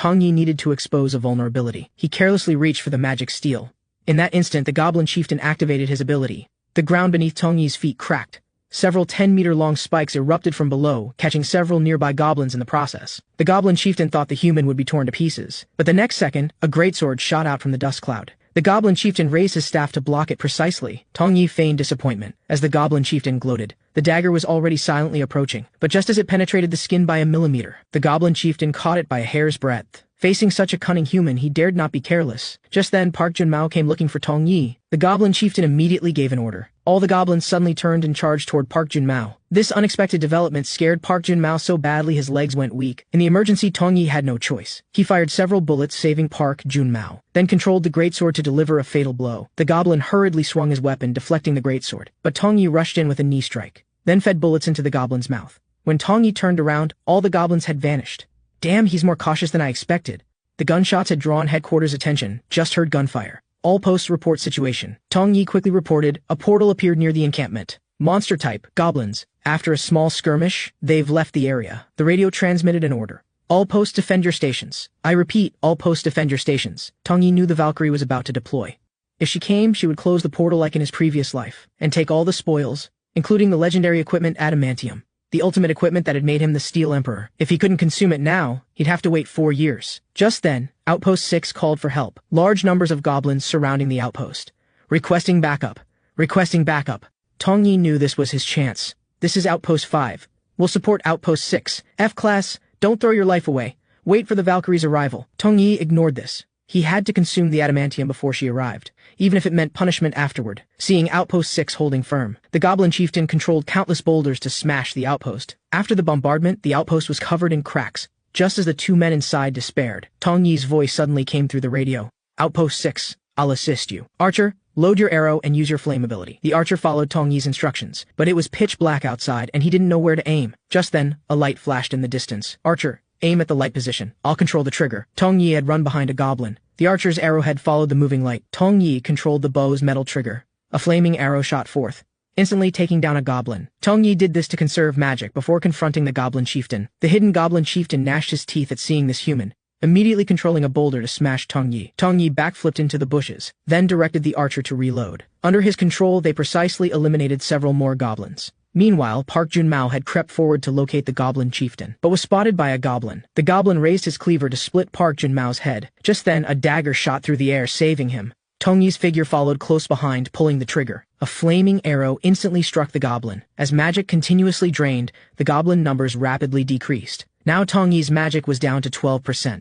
Tong Yi needed to expose a vulnerability. He carelessly reached for the magic steel. In that instant, the Goblin Chieftain activated his ability. The ground beneath Tong Yi's feet cracked. Several 10-meter-long spikes erupted from below, catching several nearby goblins in the process. The Goblin Chieftain thought the human would be torn to pieces. But the next second, a greatsword shot out from the dust cloud. The Goblin Chieftain raised his staff to block it precisely. Tong Yi feigned disappointment. As the Goblin Chieftain gloated, the dagger was already silently approaching. But just as it penetrated the skin by a millimeter, the Goblin Chieftain caught it by a hair's breadth. Facing such a cunning human, he dared not be careless. Just then, Park Junmao came looking for Tong Yi. The Goblin Chieftain immediately gave an order. All the goblins suddenly turned and charged toward Park Junmao. This unexpected development scared Park Junmao so badly his legs went weak. In the emergency, Tong Yi had no choice. He fired several bullets, saving Park Junmao, then controlled the greatsword to deliver a fatal blow. The goblin hurriedly swung his weapon, deflecting the greatsword. But Tong Yi rushed in with a knee strike, then fed bullets into the goblin's mouth. When Tong Yi turned around, all the goblins had vanished. Damn, he's more cautious than I expected. The gunshots had drawn headquarters' attention. Just heard gunfire. All posts report situation. Tong Yi quickly reported, a portal appeared near the encampment. Monster type, goblins. After a small skirmish, they've left the area. The radio transmitted an order. All posts defend your stations. I repeat, all posts defend your stations. Tong Yi knew the Valkyrie was about to deploy. If she came, she would close the portal like in his previous life, and take all the spoils, including the legendary equipment Adamantium. The ultimate equipment that had made him the Steel Emperor. If he couldn't consume it now, he'd have to wait 4 years. Just then, Outpost 6 called for help. Large numbers of goblins surrounding the outpost. Requesting backup. Requesting backup. Tong Yi knew this was his chance. This is Outpost 5. We'll support Outpost 6. F-Class, don't throw your life away. Wait for the Valkyrie's arrival. Tong Yi ignored this. He had to consume the adamantium before she arrived, even if it meant punishment afterward. Seeing Outpost 6 holding firm, the Goblin Chieftain controlled countless boulders to smash the outpost. After the bombardment, the outpost was covered in cracks. Just as the two men inside despaired, Tong Yi's voice suddenly came through the radio. Outpost 6, I'll assist you. Archer, load your arrow and use your flame ability. The archer followed Tong Yi's instructions, but it was pitch black outside and he didn't know where to aim. Just then, a light flashed in the distance. Archer, aim at the light position. I'll control the trigger. Tong Yi had run behind a goblin. The archer's arrowhead followed the moving light. Tong Yi controlled the bow's metal trigger. A flaming arrow shot forth, instantly taking down a goblin. Tong Yi did this to conserve magic before confronting the Goblin Chieftain. The hidden Goblin Chieftain gnashed his teeth at seeing this human, immediately controlling a boulder to smash Tong Yi. Tong Yi backflipped into the bushes, then directed the archer to reload. Under his control, they precisely eliminated several more goblins. Meanwhile, Park Junmao had crept forward to locate the Goblin Chieftain, but was spotted by a goblin. The goblin raised his cleaver to split Park Junmao's head. Just then, a dagger shot through the air, saving him. Tong Yi's figure followed close behind, pulling the trigger. A flaming arrow instantly struck the goblin. As magic continuously drained, the goblin numbers rapidly decreased. Now Tong Yi's magic was down to 12%.